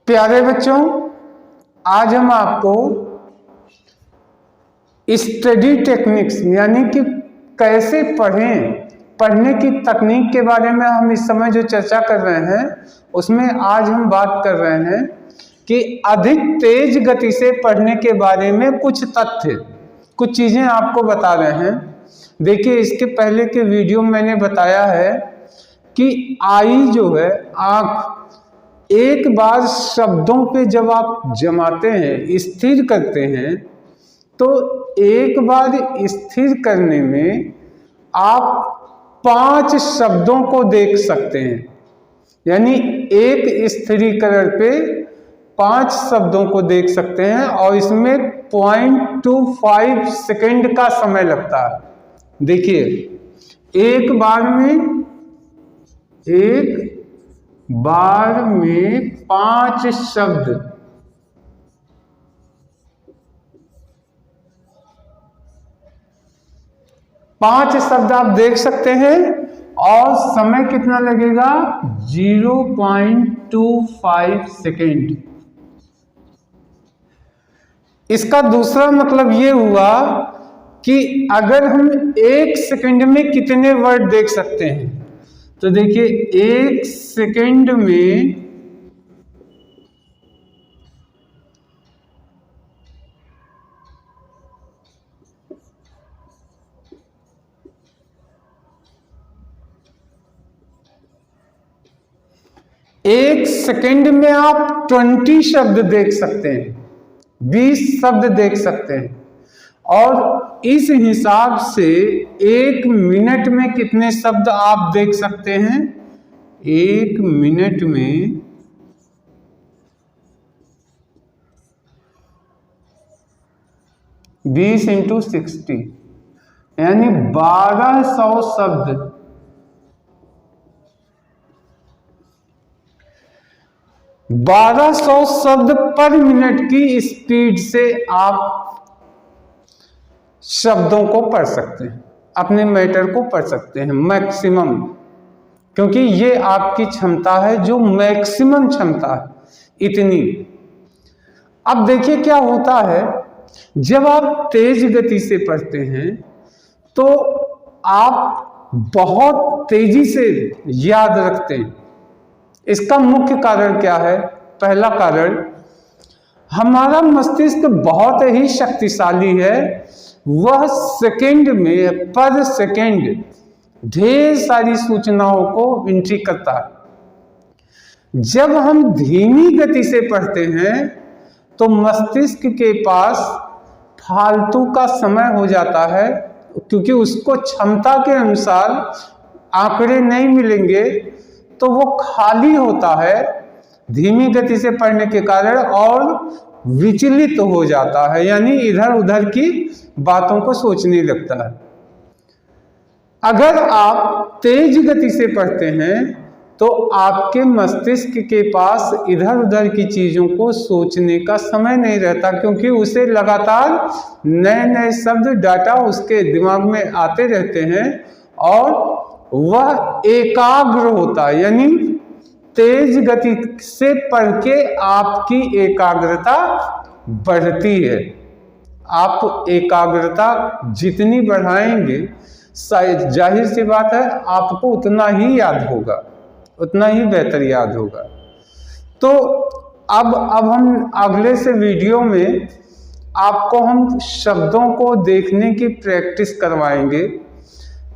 प्यारे बच्चों, आज हम आपको स्टडी टेक्निक्स यानी कि कैसे पढ़ने की तकनीक के बारे में हम इस समय जो चर्चा कर रहे हैं उसमें आज हम बात कर रहे हैं कि अधिक तेज गति से पढ़ने के बारे में कुछ तथ्य, कुछ चीज़ें आपको बता रहे हैं। देखिए, इसके पहले के वीडियो में मैंने बताया है कि आई जो है आँख, एक बार शब्दों पे जब आप जमाते हैं, स्थिर करते हैं, तो एक बार स्थिर करने में आप 5 शब्दों को देख सकते हैं। यानी एक स्थिरीकरण पे 5 शब्दों को देख सकते हैं और इसमें 0.25 सेकेंड का समय लगता है। देखिए, एक बार में 5 शब्द, आप देख सकते हैं और समय कितना लगेगा? 0.25 सेकेंड। इसका दूसरा मतलब ये हुआ कि अगर हम 1 सेकेंड में कितने वर्ड देख सकते हैं, तो देखिए 1 सेकेंड में 1 सेकेंड में आप 20 शब्द देख सकते हैं, 20 शब्द देख सकते हैं। और इस हिसाब से 1 मिनट में कितने शब्द आप देख सकते हैं? 1 मिनट में 20 × 60 यानी 1200 शब्द। 1200 शब्द पर मिनट की स्पीड से आप शब्दों को पढ़ सकते हैं, अपने मैटर को पढ़ सकते हैं मैक्सिमम, क्योंकि ये आपकी क्षमता है, जो मैक्सिमम क्षमता है इतनी। अब देखिए क्या होता है, जब आप तेज गति से पढ़ते हैं तो आप बहुत तेजी से याद रखते हैं। इसका मुख्य कारण क्या है? पहला कारण, हमारा मस्तिष्क बहुत ही शक्तिशाली है, वह सेकेंड में पर सेकेंड ढेर सारी सूचनाओं को एंट्री करता है। जब हम धीमी गति से पढ़ते हैं तो मस्तिष्क के पास फालतू का समय हो जाता है, क्योंकि उसको क्षमता के अनुसार आंकड़े नहीं मिलेंगे तो वो खाली होता है धीमी गति से पढ़ने के कारण और विचलित हो जाता है, यानी इधर उधर की बातों को सोचने लगता है। अगर आप तेज गति से पढ़ते हैं तो आपके मस्तिष्क के पास इधर उधर की चीजों को सोचने का समय नहीं रहता, क्योंकि उसे लगातार नए नए शब्द, डाटा उसके दिमाग में आते रहते हैं और वह एकाग्र होता है। यानी तेज गति से पढ़ के आपकी एकाग्रता बढ़ती है। आप एकाग्रता जितनी बढ़ाएंगे, जाहिर सी बात है आपको उतना ही याद होगा, उतना ही बेहतर याद होगा। तो अब हम अगले से वीडियो में आपको हम शब्दों को देखने की प्रैक्टिस करवाएंगे।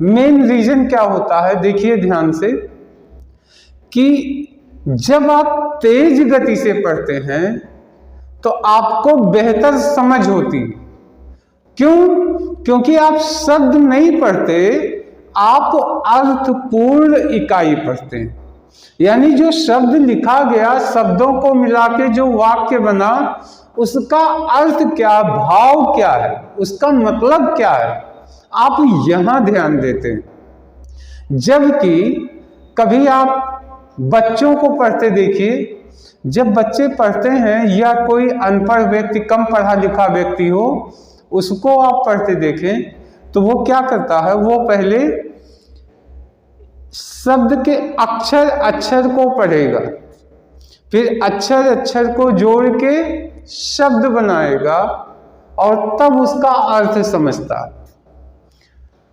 मेन रीजन क्या होता है, देखिए ध्यान से, कि जब आप तेज गति से पढ़ते हैं तो आपको बेहतर समझ होती। क्यों? क्योंकि आप शब्द नहीं पढ़ते, आप अर्थपूर्ण इकाई पढ़ते हैं। यानी जो शब्द लिखा गया, शब्दों को मिला के जो वाक्य बना, उसका अर्थ क्या, भाव क्या है, उसका मतलब क्या है, आप यहां ध्यान देते हैं। जबकि कभी आप बच्चों को पढ़ते देखिए, जब बच्चे पढ़ते हैं या कोई अनपढ़ व्यक्ति, कम पढ़ा लिखा व्यक्ति हो, उसको आप पढ़ते देखें तो वो क्या करता है, वो पहले शब्द के अक्षर को पढ़ेगा, फिर अक्षर अक्षर को जोड़ के शब्द बनाएगा और तब उसका अर्थ समझता।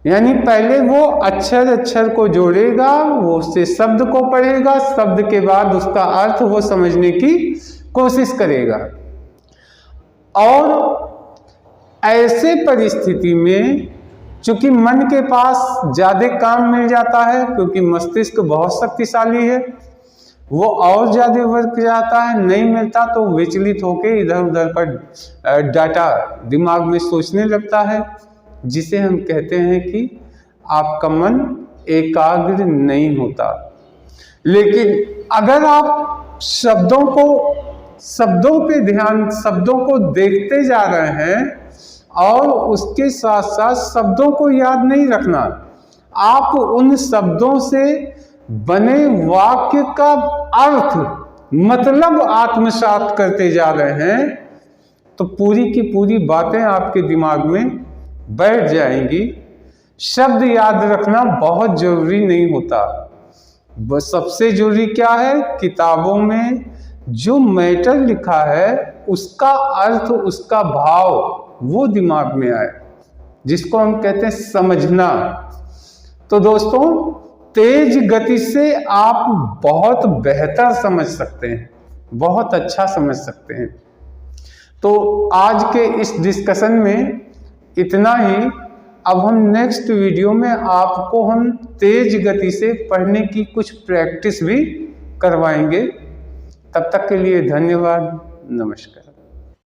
यानी पहले वो अक्षर अक्षर को जोड़ेगा, वो उससे शब्द को पढ़ेगा, शब्द के बाद उसका अर्थ वो समझने की कोशिश करेगा। और ऐसे परिस्थिति में चूंकि मन के पास ज्यादा काम मिल जाता है, क्योंकि मस्तिष्क बहुत शक्तिशाली है, वो और ज्यादा वर्क जाता है, नहीं मिलता तो विचलित होकर इधर उधर पर डाटा दिमाग में सोचने लगता है, जिसे हम कहते हैं कि आपका मन एकाग्र नहीं होता। लेकिन अगर आप शब्दों पे ध्यान, शब्दों को देखते जा रहे हैं और उसके साथ साथ शब्दों को याद नहीं रखना, आप उन शब्दों से बने वाक्य का अर्थ मतलब आत्मसात करते जा रहे हैं, तो पूरी की पूरी बातें आपके दिमाग में बैठ जाएंगी। शब्द याद रखना बहुत जरूरी नहीं होता। बस सबसे जरूरी क्या है, किताबों में जो मैटर लिखा है उसका अर्थ, उसका भाव वो दिमाग में आए, जिसको हम कहते हैं समझना। तो दोस्तों, तेज गति से आप बहुत बेहतर समझ सकते हैं, बहुत अच्छा समझ सकते हैं। तो आज के इस डिस्कशन में इतना ही। अब हम नेक्स्ट वीडियो में आपको हम तेज गति से पढ़ने की कुछ प्रैक्टिस भी करवाएंगे। तब तक के लिए धन्यवाद, नमस्कार।